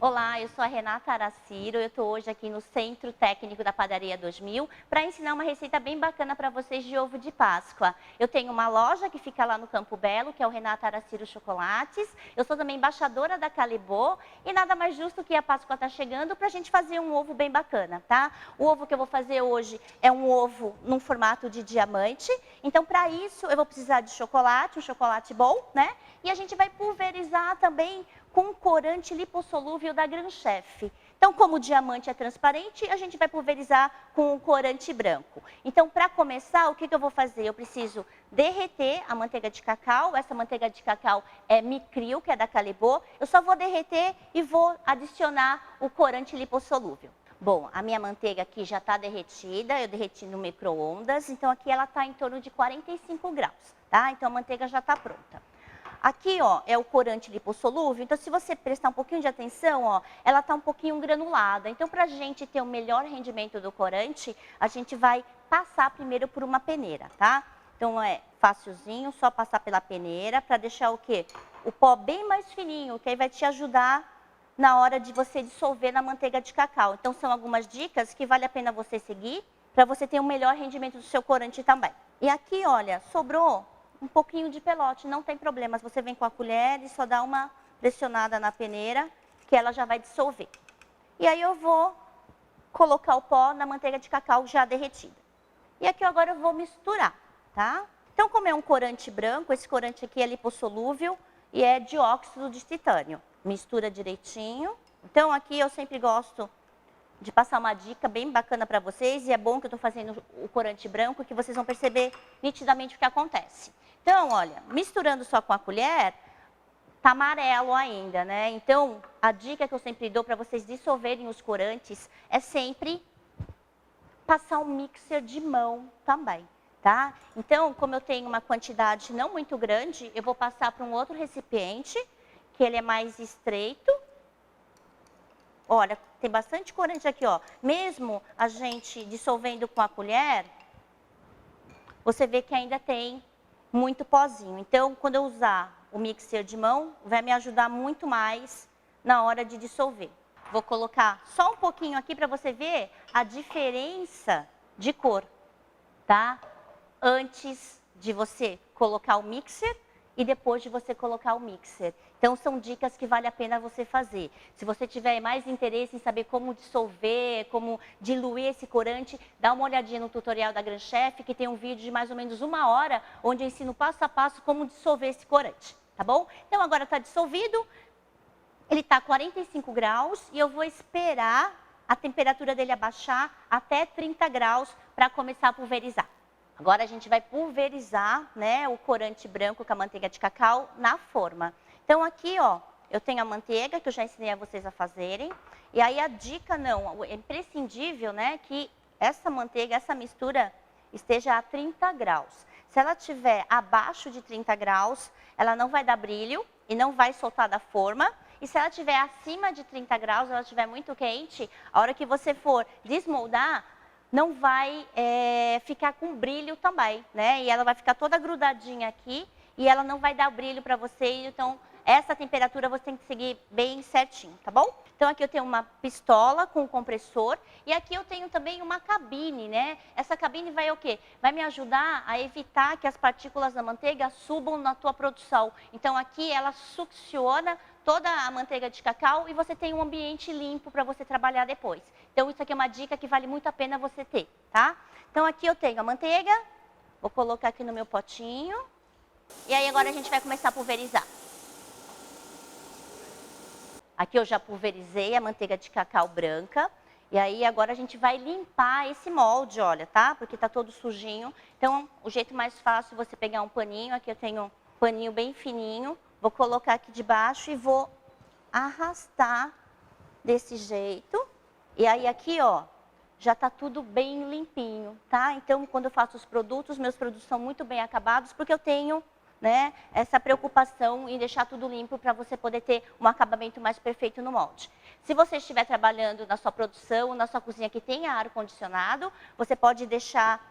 Olá, eu sou a Renata Araciro, eu estou hoje aqui no Centro Técnico da Padaria 2000 para ensinar uma receita bem bacana para vocês de ovo de Páscoa. Eu tenho uma loja que fica lá no Campo Belo, que é o Renata Araciro Chocolates. Eu sou também embaixadora da Calibô e nada mais justo que a Páscoa está chegando para a gente fazer um ovo bem bacana, tá? O ovo que eu vou fazer hoje é um ovo num formato de diamante. Então, para isso, eu vou precisar de chocolate, um chocolate bom, né? E a gente vai pulverizar também com corante lipossolúvel da Gran Chef. Então, como o diamante é transparente, a gente vai pulverizar com o corante branco. Então, para começar, o que eu vou fazer? Eu preciso derreter a manteiga de cacau. Essa manteiga de cacau é Micril, que é da Calibô. Eu só vou derreter e vou adicionar o corante lipossolúvel. Bom, a minha manteiga aqui já está derretida, eu derreti no micro-ondas, então aqui ela está em torno de 45 graus, tá? Então a manteiga já está pronta. Aqui, ó, é o corante lipossolúvel, então se você prestar um pouquinho de atenção, ó, ela está um pouquinho granulada. Então, para a gente ter o melhor rendimento do corante, a gente vai passar primeiro por uma peneira, tá? Então, é facilzinho, só passar pela peneira para deixar o quê? O pó bem mais fininho, que aí vai te ajudar na hora de você dissolver na manteiga de cacau. Então, são algumas dicas que vale a pena você seguir para você ter um melhor rendimento do seu corante também. E aqui, olha, sobrou um pouquinho de pelote, não tem problema. Você vem com a colher e só dá uma pressionada na peneira, que ela já vai dissolver. E aí eu vou colocar o pó na manteiga de cacau já derretida. E aqui agora eu vou misturar, tá? Então, como é um corante branco, esse corante aqui é lipossolúvel e é dióxido de titânio. Mistura direitinho. Então, aqui eu sempre gosto de passar uma dica bem bacana para vocês, e é bom que eu estou fazendo o corante branco, que vocês vão perceber nitidamente o que acontece. Então, olha, misturando só com a colher, tá amarelo ainda, né? Então, a dica que eu sempre dou para vocês dissolverem os corantes é sempre passar um mixer de mão também, tá? Então, como eu tenho uma quantidade não muito grande, eu vou passar para um outro recipiente, que ele é mais estreito. Olha, tem bastante corante aqui, ó. Mesmo a gente dissolvendo com a colher, você vê que ainda tem muito pozinho. Então, quando eu usar o mixer de mão, vai me ajudar muito mais na hora de dissolver. Vou colocar só um pouquinho aqui para você ver a diferença de cor, tá? Antes de você colocar o mixer e depois de você colocar o mixer. Então, são dicas que vale a pena você fazer. Se você tiver mais interesse em saber como dissolver, como diluir esse corante, dá uma olhadinha no tutorial da Gran Chef, que tem um vídeo de mais ou menos 1 hora, onde eu ensino passo a passo como dissolver esse corante, tá bom? Então, agora está dissolvido, ele está a 45 graus e eu vou esperar a temperatura dele abaixar até 30 graus para começar a pulverizar. Agora a gente vai pulverizar, né, o corante branco com a manteiga de cacau na forma. Então aqui, ó, eu tenho a manteiga que eu já ensinei a vocês a fazerem. E aí a dica não, é imprescindível, né, que essa manteiga, essa mistura esteja a 30 graus. Se ela estiver abaixo de 30 graus, ela não vai dar brilho e não vai soltar da forma. E se ela estiver acima de 30 graus, ela estiver muito quente, a hora que você for desmoldar, não vai ficar com brilho também, né? E ela vai ficar toda grudadinha aqui e ela não vai dar brilho para você. Então, essa temperatura você tem que seguir bem certinho, tá bom? Então, aqui eu tenho uma pistola com compressor e aqui eu tenho também uma cabine, né? Essa cabine vai o quê? Vai me ajudar a evitar que as partículas da manteiga subam na tua produção. Então, aqui ela succiona toda a manteiga de cacau e você tem um ambiente limpo para você trabalhar depois. Então, isso aqui é uma dica que vale muito a pena você ter, tá? Então, aqui eu tenho a manteiga, vou colocar aqui no meu potinho. E aí, agora a gente vai começar a pulverizar. Aqui eu já pulverizei a manteiga de cacau branca. E aí, agora a gente vai limpar esse molde, olha, tá? Porque tá todo sujinho. Então, o jeito mais fácil é você pegar um paninho. Aqui eu tenho um paninho bem fininho. Vou colocar aqui debaixo e vou arrastar desse jeito. E aí aqui, ó, já tá tudo bem limpinho, tá? Então, quando eu faço os produtos, meus produtos são muito bem acabados, porque eu tenho, né, essa preocupação em deixar tudo limpo para você poder ter um acabamento mais perfeito no molde. Se você estiver trabalhando na sua produção, na sua cozinha que tenha ar-condicionado, você pode deixar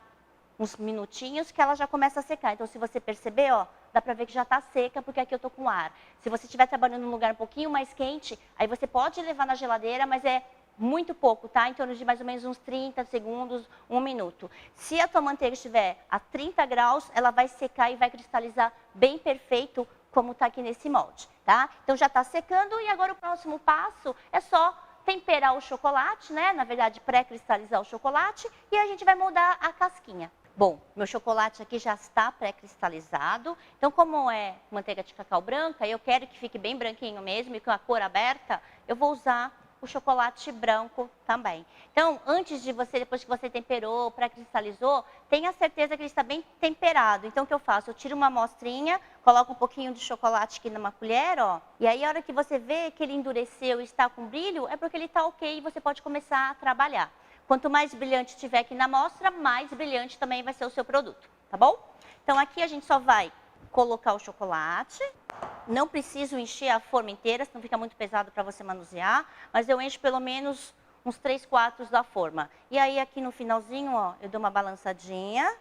uns minutinhos que ela já começa a secar. Então, se você perceber, ó, dá pra ver que já tá seca, porque aqui eu tô com ar. Se você estiver trabalhando num lugar um pouquinho mais quente, aí você pode levar na geladeira, mas é muito pouco, tá? Em torno de mais ou menos uns 30 segundos, 1 minuto. Se a tua manteiga estiver a 30 graus, ela vai secar e vai cristalizar bem perfeito, como tá aqui nesse molde, tá? Então já tá secando e agora o próximo passo é só temperar o chocolate, né? Na verdade, pré-cristalizar o chocolate e a gente vai moldar a casquinha. Bom, meu chocolate aqui já está pré-cristalizado. Então, como é manteiga de cacau branca, eu quero que fique bem branquinho mesmo e com a cor aberta, eu vou usar o chocolate branco também. Então, antes de você, depois que você temperou, pré-cristalizou, tenha certeza que ele está bem temperado. Então, o que eu faço? Eu tiro uma amostrinha, coloco um pouquinho de chocolate aqui numa colher, ó. E aí, a hora que você vê que ele endureceu e está com brilho, é porque ele está ok e você pode começar a trabalhar. Quanto mais brilhante tiver aqui na amostra, mais brilhante também vai ser o seu produto, tá bom? Então, aqui a gente só vai colocar o chocolate. Não preciso encher a forma inteira, senão fica muito pesado para você manusear, mas eu encho pelo menos uns 3/4 da forma. E aí aqui no finalzinho, ó, eu dou uma balançadinha,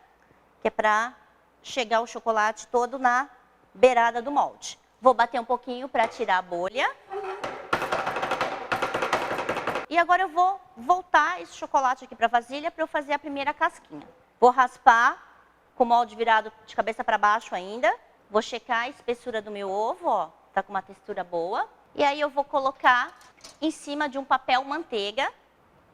que é para chegar o chocolate todo na beirada do molde. Vou bater um pouquinho para tirar a bolha. E agora eu vou voltar esse chocolate aqui para a vasilha para eu fazer a primeira casquinha. Vou raspar com o molde virado de cabeça para baixo ainda. Vou checar a espessura do meu ovo, ó, tá com uma textura boa. E aí eu vou colocar em cima de um papel manteiga.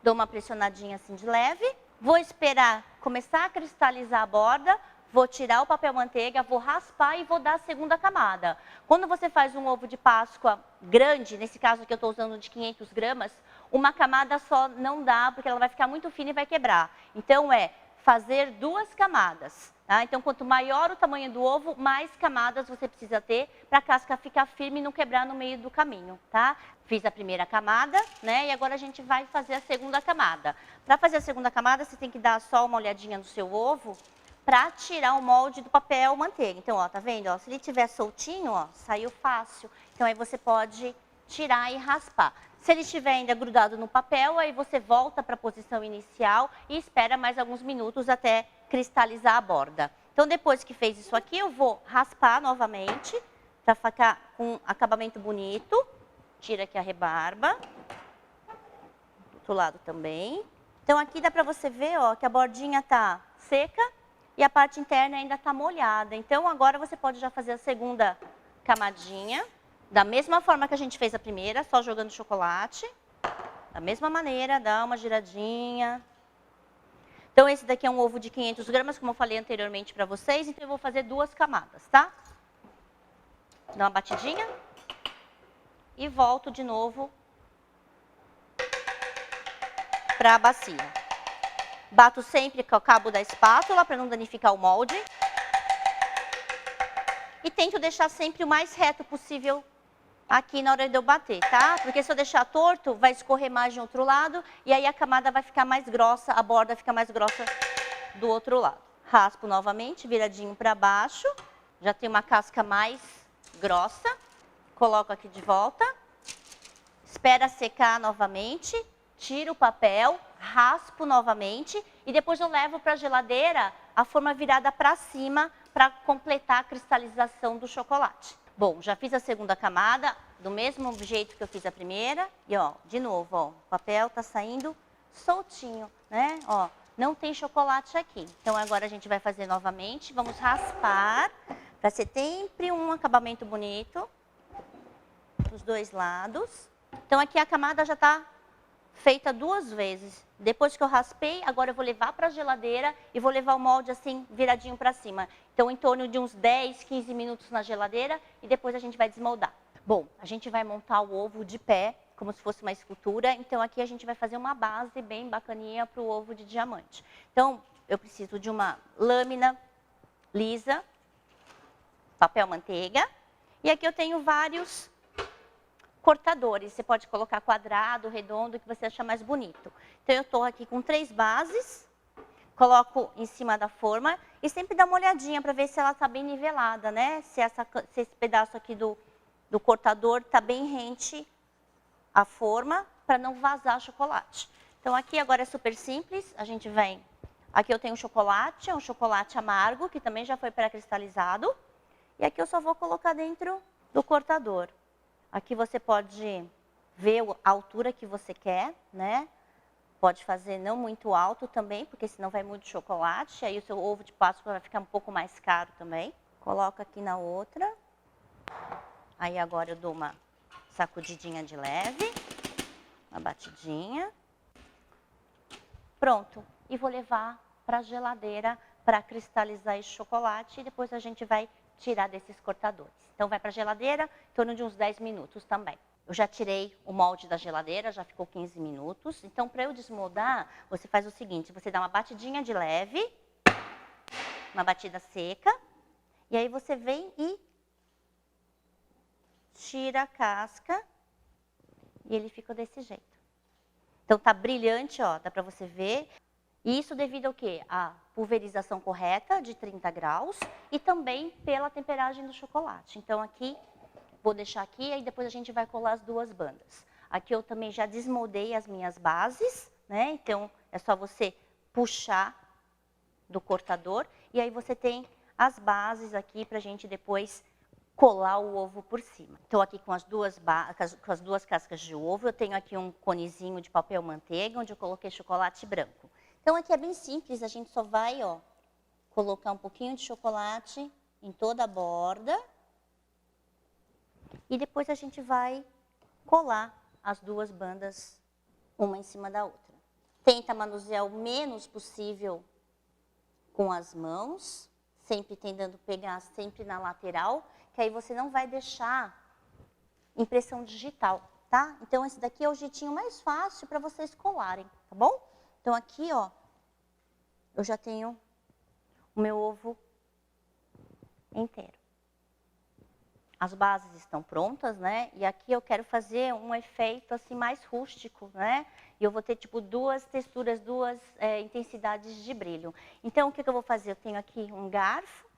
Dou uma pressionadinha assim de leve. Vou esperar começar a cristalizar a borda. Vou tirar o papel manteiga, vou raspar e vou dar a segunda camada. Quando você faz um ovo de Páscoa grande, nesse caso aqui eu estou usando de 500 gramas, uma camada só não dá, porque ela vai ficar muito fina e vai quebrar. Então é fazer 2 camadas. Tá? Então, quanto maior o tamanho do ovo, mais camadas você precisa ter para a casca ficar firme e não quebrar no meio do caminho, tá? Fiz a primeira camada, né? E agora a gente vai fazer a segunda camada. Para fazer a segunda camada, você tem que dar só uma olhadinha no seu ovo para tirar o molde do papel manteiga. Então, ó, tá vendo? Ó, se ele estiver soltinho, ó, saiu fácil. Então, aí você pode tirar e raspar. Se ele estiver ainda grudado no papel, aí você volta para a posição inicial e espera mais alguns minutos até cristalizar a borda. Então, depois que fez isso aqui, eu vou raspar novamente para ficar com um acabamento bonito. Tira aqui a rebarba. Do outro lado também. Então, aqui dá para você ver, ó, que a bordinha tá seca e a parte interna ainda tá molhada. Então, agora você pode já fazer a segunda camadinha. Da mesma forma que a gente fez a primeira, só jogando chocolate. Da mesma maneira, dá uma giradinha. Então, esse daqui é um ovo de 500 gramas, como eu falei anteriormente para vocês. Então, eu vou fazer 2 camadas, tá? Dá uma batidinha. E volto de novo para a bacia. Bato sempre com o cabo da espátula para não danificar o molde. E tento deixar sempre o mais reto possível aqui na hora de eu bater, tá? Porque se eu deixar torto, vai escorrer mais de outro lado e aí a camada vai ficar mais grossa, a borda fica mais grossa do outro lado. Raspo novamente, viradinho para baixo. Já tem uma casca mais grossa. Coloco aqui de volta. Espera secar novamente. Tiro o papel, raspo novamente e depois eu levo para a geladeira a forma virada para cima para completar a cristalização do chocolate. Bom, já fiz a segunda camada, do mesmo jeito que eu fiz a primeira. E ó, de novo, ó, o papel tá saindo soltinho, né? Ó, não tem chocolate aqui. Então agora a gente vai fazer novamente, vamos raspar para ser sempre um acabamento bonito dos dois lados. Então aqui a camada já tá feita 2 vezes. Depois que eu raspei, agora eu vou levar para a geladeira e vou levar o molde assim, viradinho para cima. Então, em torno de uns 10, 15 minutos na geladeira e depois a gente vai desmoldar. Bom, a gente vai montar o ovo de pé, como se fosse uma escultura. Então, aqui a gente vai fazer uma base bem bacaninha para o ovo de diamante. Então, eu preciso de uma lâmina lisa, papel manteiga. E aqui eu tenho vários cortadores. Você pode colocar quadrado, redondo, o que você achar mais bonito. Então, eu estou aqui com 3 bases. Coloco em cima da forma e sempre dá uma olhadinha para ver se ela está bem nivelada, né? Se esse pedaço aqui do cortador está bem rente à forma, para não vazar chocolate. Então, aqui agora é super simples. A gente vem... Aqui eu tenho chocolate, é um chocolate amargo, que também já foi pré-cristalizado. E aqui eu só vou colocar dentro do cortador. Aqui você pode ver a altura que você quer, né? Pode fazer não muito alto também, porque senão vai muito chocolate. Aí o seu ovo de Páscoa vai ficar um pouco mais caro também. Coloca aqui na outra. Aí agora eu dou uma sacudidinha de leve. Uma batidinha. Pronto. E vou levar para a geladeira para cristalizar esse chocolate. E depois a gente vai tirar desses cortadores. Então vai para a geladeira em torno de uns 10 minutos também. Eu já tirei o molde da geladeira, já ficou 15 minutos. Então, para eu desmoldar, você faz o seguinte, você dá uma batidinha de leve, uma batida seca, e aí você vem e tira a casca, e ele fica desse jeito. Então, tá brilhante, ó, dá para você ver. E isso devido ao quê? A pulverização correta de 30 graus e também pela temperagem do chocolate. Então, aqui... Vou deixar aqui e depois a gente vai colar as duas bandas. Aqui eu também já desmoldei as minhas bases, né? Então, é só você puxar do cortador. E aí você tem as bases aqui para a gente depois colar o ovo por cima. Então, aqui com as duas cascas de ovo, eu tenho aqui um conezinho de papel manteiga, onde eu coloquei chocolate branco. Então, aqui é bem simples, a gente só vai, ó, colocar um pouquinho de chocolate em toda a borda. E depois a gente vai colar as duas bandas uma em cima da outra. Tenta manusear o menos possível com as mãos, sempre tentando pegar sempre na lateral, que aí você não vai deixar impressão digital, tá? Então esse daqui é o jeitinho mais fácil para vocês colarem, tá bom? Então aqui, ó, eu já tenho o meu ovo inteiro. As bases estão prontas, né? E aqui eu quero fazer um efeito assim mais rústico, né? E eu vou ter tipo duas texturas, duas intensidades de brilho. Então o que eu vou fazer? Eu tenho aqui um garfo,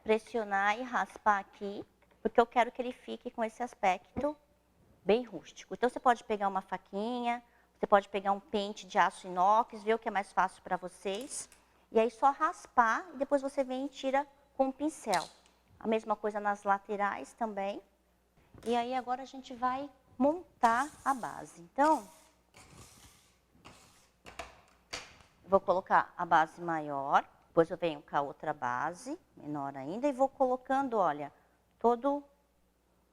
pressionar e raspar aqui, porque eu quero que ele fique com esse aspecto bem rústico. Então você pode pegar uma faquinha, você pode pegar um pente de aço inox, ver o que é mais fácil para vocês. E aí só raspar e depois você vem e tira com o pincel. A mesma coisa nas laterais também. E aí agora a gente vai montar a base. Então, eu vou colocar a base maior, depois eu venho com a outra base, menor ainda, e vou colocando, olha, todo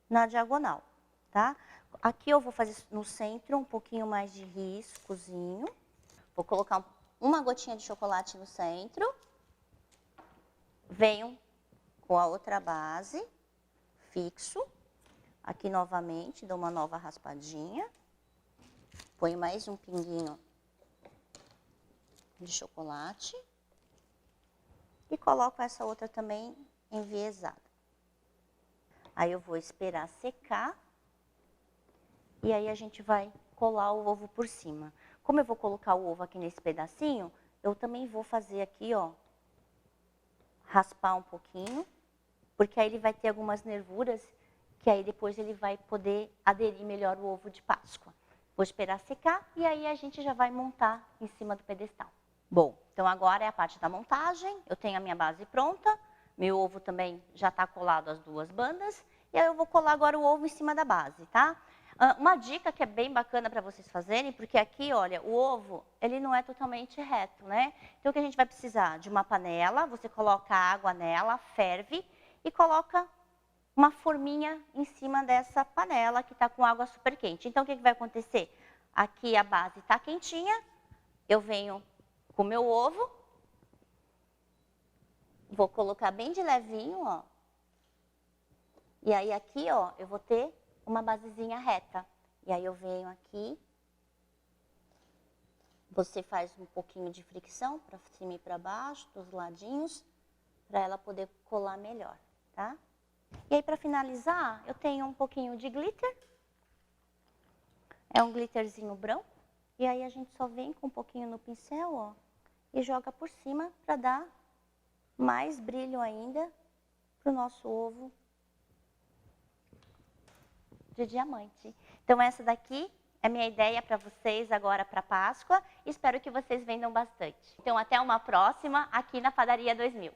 na diagonal, tá? Aqui eu vou fazer no centro um pouquinho mais de riscozinho. Vou colocar uma gotinha de chocolate no centro. Venho com a outra base, fixo, aqui novamente, dou uma nova raspadinha, ponho mais um pinguinho de chocolate e coloco essa outra também enviesada. Aí eu vou esperar secar e aí a gente vai colar o ovo por cima. Como eu vou colocar o ovo aqui nesse pedacinho, eu também vou fazer aqui, ó, raspar um pouquinho, porque aí ele vai ter algumas nervuras que aí depois ele vai poder aderir melhor o ovo de Páscoa. Vou esperar secar e aí a gente já vai montar em cima do pedestal. Bom, então agora é a parte da montagem, eu tenho a minha base pronta, meu ovo também já está colado as duas bandas, e aí eu vou colar agora o ovo em cima da base, tá? Uma dica que é bem bacana para vocês fazerem, porque aqui, olha, o ovo, ele não é totalmente reto, né? Então, o que a gente vai precisar? De uma panela, você coloca água nela, ferve e coloca uma forminha em cima dessa panela que está com água super quente. Então, o que vai acontecer? Aqui a base está quentinha, eu venho com o meu ovo, vou colocar bem de levinho, ó. E aí aqui, ó, eu vou ter uma basezinha reta. E aí eu venho aqui, você faz um pouquinho de fricção para cima e para baixo, dos ladinhos, para ela poder colar melhor, tá? E aí para finalizar, eu tenho um pouquinho de glitter. É um glitterzinho branco. E aí a gente só vem com um pouquinho no pincel, ó, e joga por cima para dar mais brilho ainda pro nosso ovo de diamante. Então essa daqui é minha ideia para vocês agora para Páscoa. Espero que vocês vendam bastante. Então até uma próxima aqui na Padaria 2000.